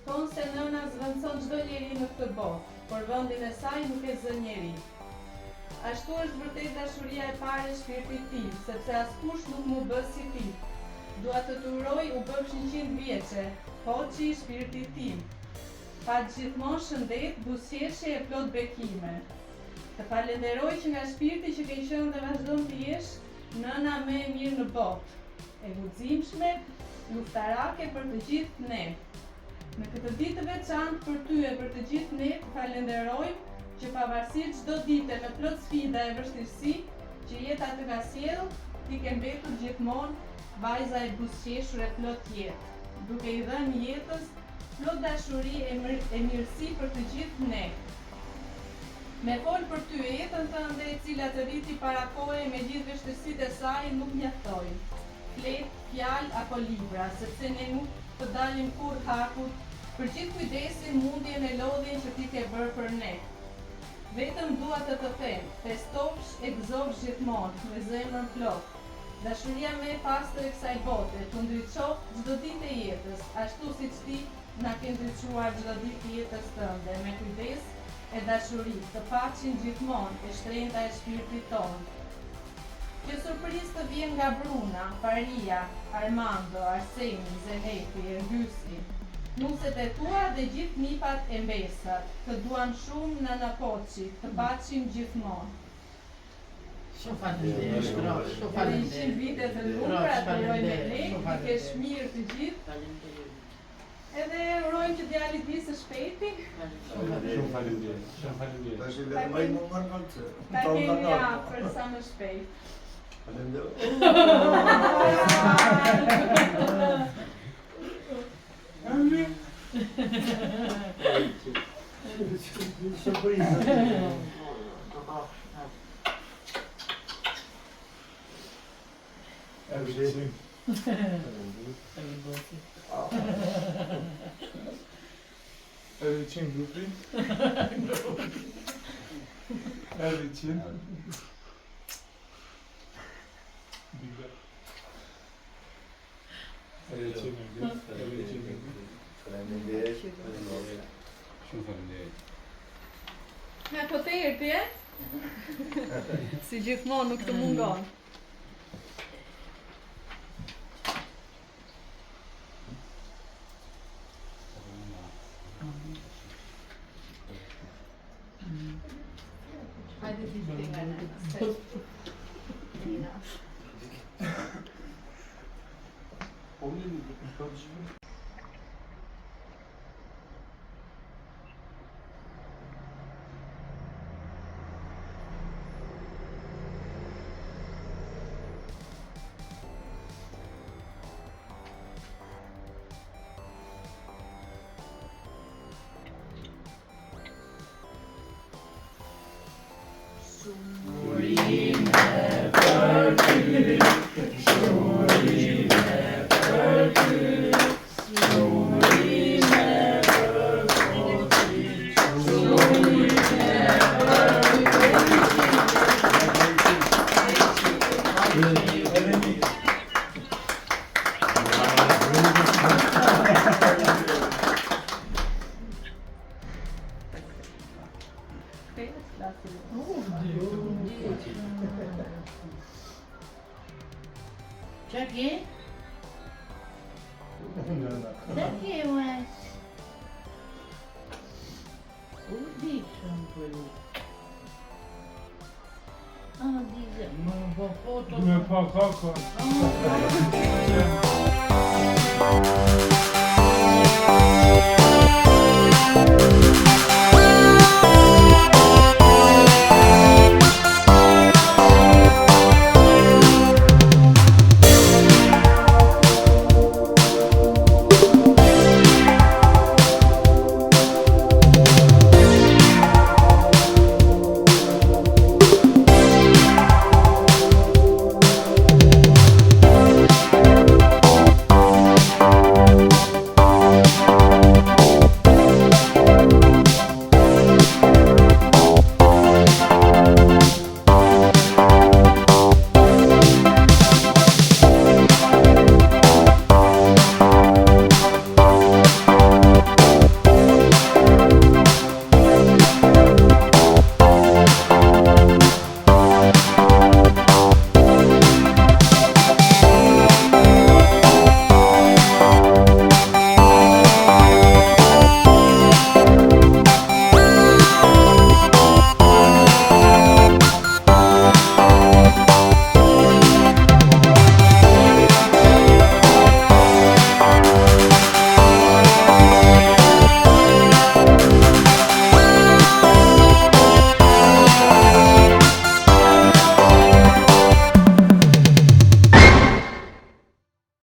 Thonë se nëna zvendëson çdo njeri në këtë botë, por vendin e saj nuk e zë njeri. Ashtu është vërtet dashuria e parë e shpirtit tim, sepse askush nuk më bë si ti. Dua të të uroj u bëfsh 100 vjeçe, hoqi i shpirtit tim. Pa gjithmonë shëndet, buzëqeshje e plot bekime. Të falenderoj që nga shpirti që ke qenë dhe vazhdon të jesh nëna më e mirë në botë, e guximshme, luftarake për të gjithë ne. Në këtë ditë të veçantë për ty e për të gjithë ne, falenderojmë që pavarësisht çdo dite me plot sfida e vështirësi që jeta të ka sjellë, ti ke mbetur gjithmonë vajza e buzëqeshur e plot jetë, duke i dhënë jetës plot dashuri e mirësi për të gjithë ne. Me fol për ty e jetën tënde e cila të rriti para kohe me gjithë vështirësitë e saj nuk mjaftojnë. Fletë, fjalë apo libra, sepse ne nuk të dalim kur hakut për gjithë kujdesin, mundjen e lodhjen që ti ke bërë për ne. Vetëm dua të të them, festovsh e gëzovsh gjithmonë, me zemrën plot. Dashuria më e pastër e kësaj bote, të ndriçoft çdo ditë e jetës, ashtu siç ti na ke ndriçuar çdo ditë të jetës tënde, me kujdes e dashuri, të paqin gjithmonë e shtrenjta e shpirtit tonë. Kjo surprizë të vjen nga Bruna, Faria, Armando, Arseni, Zeneti, Ergysi, nuset e tua dhe gjithë nipat e mbesat, të duam shumë Nana Poçi, të paqim gjithmonë. Shumë faleminderit, shumë faleminderit. 100 vite të lumtura të uroj me ne, të kesh mirë të gjithë. Faleminderit. Edhe urojmë që djalit vi së shpejti. Shumë faleminderit. Ta kemi afër sa më shpejt. Ericin grupi. Ericin. Shumë faleminderit. Ha, po të erti, e? Si gjithmonë nuk të mungon. Hajde ti të nga në Qa ke? Qa ke, uaj? Di shumë përru. Di, më po foto. Me pa kako.